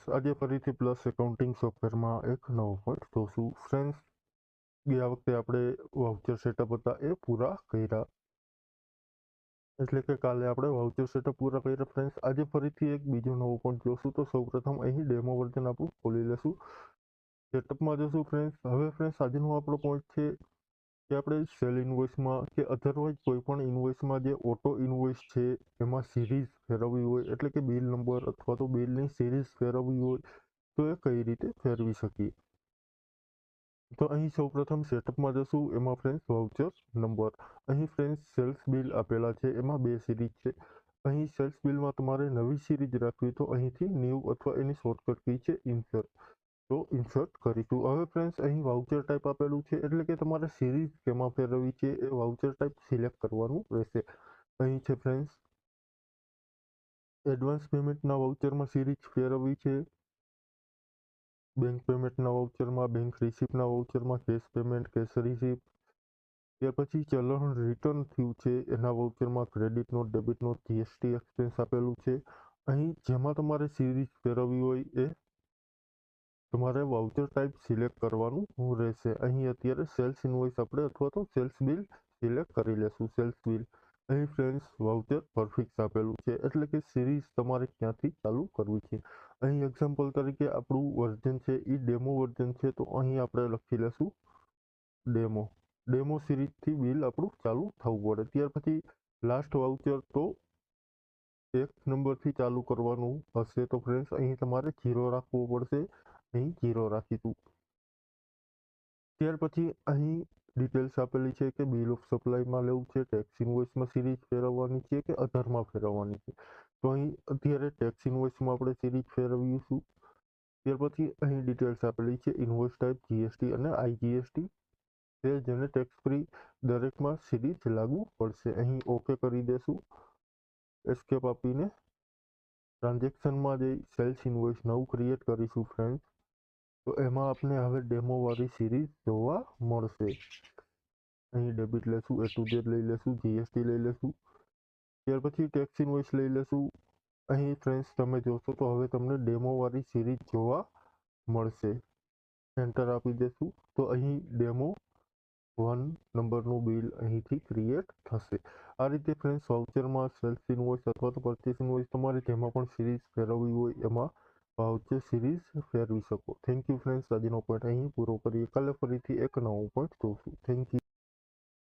આજે ફરીથી plus accounting સોફ્ટવેરમાં એક નવો પોઈન્ટ જોશું. ફ્રેન્ડ્સ, ગયા વખતે આપણે વાઉચર સેટઅપ હતા એ પૂરા કર્યા, એટલે કે કાલે આપણે વાઉચર સેટઅપ પૂરા કર્યા. ફ્રેન્ડ્સ, આજે ફરીથી એક બીજો નવો પોઈન્ટ જોશું. તો સૌપ્રથમ અહીં ડેમો વર્ઝન આપણું ખોલી લેશું, સેટઅપમાં જશું. હવે ફ્રેન્ડ્સ, આજનો આપણો પોઈન્ટ છે કે આપણે સેલ ઇન્વોઇસમાં કે અધરવાઇઝ કોઈ પણ ઇન્વોઇસમાં જે ઓટો ઇન્વોઇસ છે એમાં સિરીઝ ફેરવવી હોય, એટલે કે બિલ નંબર અથવા તો બિલની સિરીઝ ફેરવવી હોય તો એ કઈ રીતે ફેરવી શકીએ. તો અહીં સૌપ્રથમ સેટઅપમાં જશું. એમાં ફ્રેન્ડ્સ વાઉચર નંબર, અહીં ફ્રેન્ડ્સ સેલ્સ બિલ આપેલા છે, એમાં 2 સિરીઝ છે. અહીં સેલ્સ બિલમાં તમારે નવી સિરીઝ રાખવી તો અહીંથી ન્યૂ અથવા એની શોર્ટકટ કી છે ઇન્સર્ટ, તો ઇન્સર્ટ કરીશું. હવે ફ્રેન્ડ્સ, અહીં વાઉચર ટાઈપ આપેલું છે, એટલે કે તમારે સિરીઝ કેમાં ફેરવવી છે એ વાઉચર ટાઈપ સિલેક્ટ કરવાનું રહેશે. અહીં છે ફ્રેન્ડ્સ, એડવાન્સ પેમેન્ટના વાઉચરમાં સિરીઝ ફેરવવી છે, બેંક પેમેન્ટના વાઉચરમાં, બેંક રિસિપ્ટના વાઉચરમાં કેશ પેમેન્ટ, કેશ રિસિપ્ટ. ત્યાર પછી ચલણ રિટર્ન થયું છે એના વાઉચરમાં credit note, debit note, GST expense આપેલું છે. અહીં જેમાં તમારે સિરીઝ ફેરવવી હોય એ તમારે વાઉચર ટાઈપ સિલેક્ટ કરવાનું રહેશે. અહીં અત્યારે સેલ્સ ઇન્વોઇસ આપણે અથવા તો સેલ્સ બિલ સિલેક્ટ કરી લેશું. સેલ્સ બિલ, અહીં ફ્રેન્ડ્સ વાઉચર પરફિક્સ આપેલું છે, એટલે કે સિરીઝ તમારે ક્યાંથી ચાલુ કરવી છે. અહીં એક્ઝામ્પલ તરીકે આપણું વર્ઝન છે એ ડેમો વર્ઝન છે, તો અહીં આપણે લખી લેશું ડેમો સિરીઝથી બિલ આપણું ચાલુ થવું પડે. ત્યાર પછી લાસ્ટ વાઉચર તો 1 નંબરથી ચાલુ કરવાનું હશે, તો ફ્રેન્ડ્સ અહીં તમારે 0 રાખવો પડશે. અહીં 0 રાખીશું. ત્યાર પછી અહીં ડિટેલ્સ આપેલી છે કે બિલ ઓફ સપ્લાયમાં લેવું છે, ટેક્સ ઇન્વોઇસમાં સિરીઝ ફેરવવાની છે કે અધરમાં ફેરવવાની છે. તો અહીં અત્યારે ટેક્સ ઇન્વોઇસમાં આપણે સિરીઝ ફેરવીશું. ત્યાર પછી અહીં ડિટેલ્સ આપેલી છે, ઇન્વોઇસ ટાઈપ જીએસટી અને આઈજીએસટી છે, જેને ટેક્સ ફ્રી દરેકમાં સિરીઝ લાગુ પડશે. અહીં ઓકે કરી દેશું, એસ્કેપ આપીને ટ્રાન્ઝેક્શનમાં જઈ સેલ્સ ઇન્વોઇસ નવું ક્રિએટ કરીશું. ફ્રેન્ડ્સ, તો એમાં આપણે હવે ડેમો વાળી સિરીઝ જોવા મળશે. અહીં ડેબિટ લેશું, A to Z લઈ લેશું, જીએસટી લઈ લેશું. ત્યાર પછી ટેક્સ ઇન્વોઇસ લઈ લેશું. અહીં ફ્રેન્ડ્સ તમે જોશો તો હવે તમને ડેમો વાળી સિરીઝ જોવા મળશે. એન્ટર આપી દેશું, તો અહીં ડેમો 1 નંબરનું બિલ અહીંથી ક્રિએટ થશે. આ રીતે ફ્રેન્ડ્સ વાઉચરમાં સેલ્સ ઇન્વોઇસ અથવા તો પરચેસ ઇન્વોઇસ તમારે જેમાં પણ સિરીઝ ફેરવવી હોય એમાં વાઉચર સિરીઝ ફેરવી શકો. થેન્ક યુ ફ્રેન્ડ્સ, આજનો પોઈન્ટ અહીં પૂરો કરીએ. કાલે ફરીથી એક નવો પોઈન્ટ જોશું. Thank you.